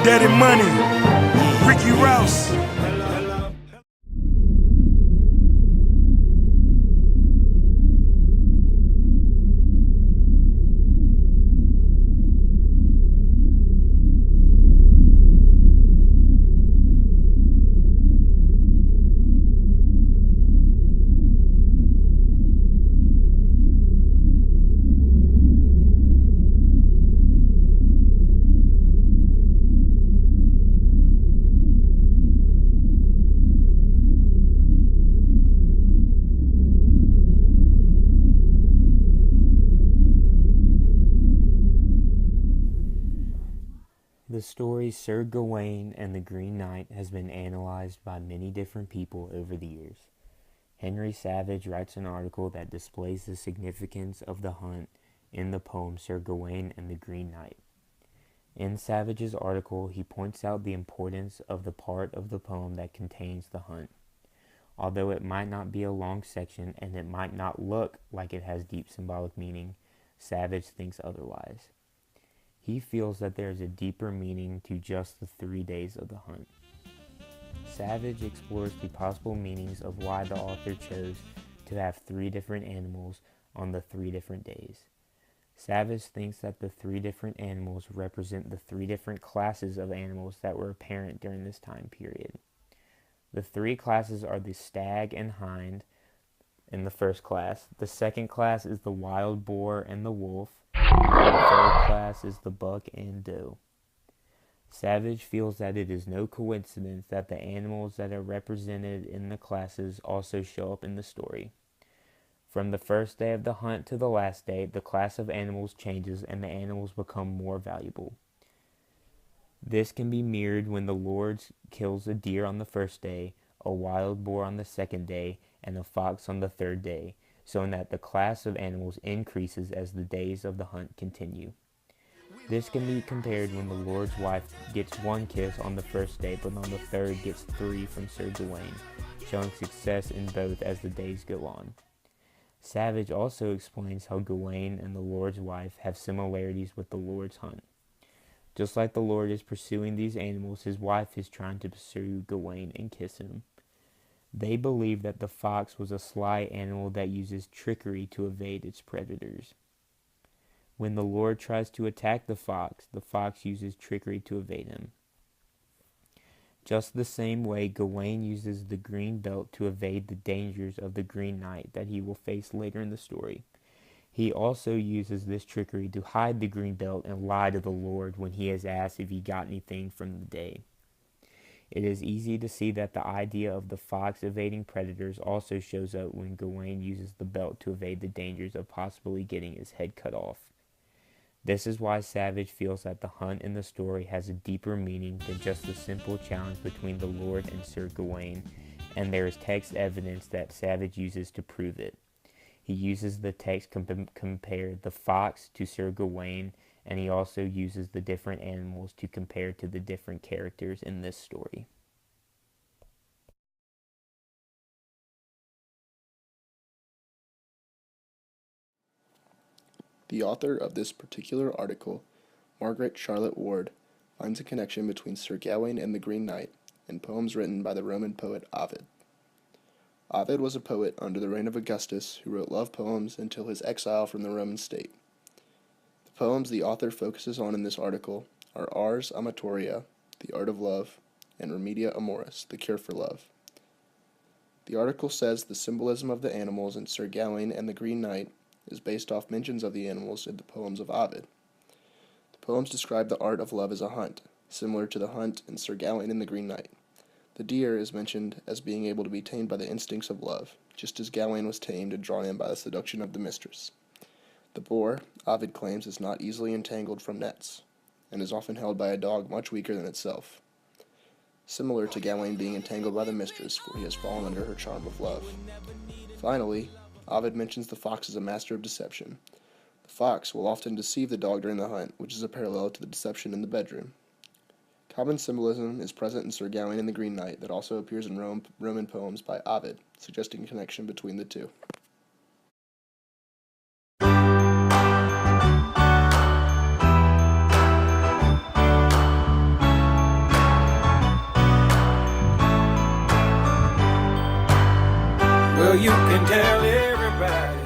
Daddy Money, Ricky Rouse. The story Sir Gawain and the Green Knight has been analyzed by many different people over the years. Henry Savage writes an article that displays the significance of the hunt in the poem Sir Gawain and the Green Knight. In Savage's article, he points out the importance of the part of the poem that contains the hunt. Although it might not be a long section and it might not look like it has deep symbolic meaning, Savage thinks otherwise. He feels that there is a deeper meaning to just the 3 days of the hunt. Savage explores the possible meanings of why the author chose to have 3 different animals on the 3 different days. Savage thinks that the 3 different animals represent the 3 different classes of animals that were apparent during this time period. The 3 classes are the stag and hind in the first class. The second class is the wild boar and the wolf. The third class is the buck and doe. Savage feels that it is no coincidence that the animals that are represented in the classes also show up in the story. From the first day of the hunt to the last day, the class of animals changes and the animals become more valuable. This can be mirrored when the Lord kills a deer on the first day, a wild boar on the second day, and a fox on the third day, showing that the class of animals increases as the days of the hunt continue. This can be compared when the Lord's wife gets 1 kiss on the first day, but on the third gets 3 from Sir Gawain, showing success in both as the days go on. Savage also explains how Gawain and the Lord's wife have similarities with the Lord's hunt. Just like the Lord is pursuing these animals, his wife is trying to pursue Gawain and kiss him. They believe that the fox was a sly animal that uses trickery to evade its predators. When the Lord tries to attack the fox uses trickery to evade him. Just the same way, Gawain uses the green belt to evade the dangers of the Green Knight that he will face later in the story. He also uses this trickery to hide the green belt and lie to the Lord when he is asked if he got anything from the day. It is easy to see that the idea of the fox evading predators also shows up when Gawain uses the belt to evade the dangers of possibly getting his head cut off. This is why Savage feels that the hunt in the story has a deeper meaning than just the simple challenge between the Lord and Sir Gawain, and there is text evidence that Savage uses to prove it. He uses the text compare the fox to Sir Gawain, and he also uses the different animals to compare to the different characters in this story. The author of this particular article, Margaret Charlotte Ward, finds a connection between Sir Gawain and the Green Knight and poems written by the Roman poet Ovid. Ovid was a poet under the reign of Augustus who wrote love poems until his exile from the Roman state. The poems the author focuses on in this article are Ars Amatoria, The Art of Love, and Remedia Amoris, The Cure for Love. The article says the symbolism of the animals in Sir Gawain and the Green Knight is based off mentions of the animals in the poems of Ovid. The poems describe the art of love as a hunt, similar to the hunt in Sir Gawain and the Green Knight. The deer is mentioned as being able to be tamed by the instincts of love, just as Gawain was tamed and drawn in by the seduction of the mistress. The boar, Ovid claims, is not easily entangled from nets, and is often held by a dog much weaker than itself, similar to Gawain being entangled by the mistress, for he has fallen under her charm of love. Finally, Ovid mentions the fox as a master of deception. The fox will often deceive the dog during the hunt, which is a parallel to the deception in the bedroom. Common symbolism is present in Sir Gawain and the Green Knight that also appears in Roman poems by Ovid, suggesting a connection between the two. Well, you can tell everybody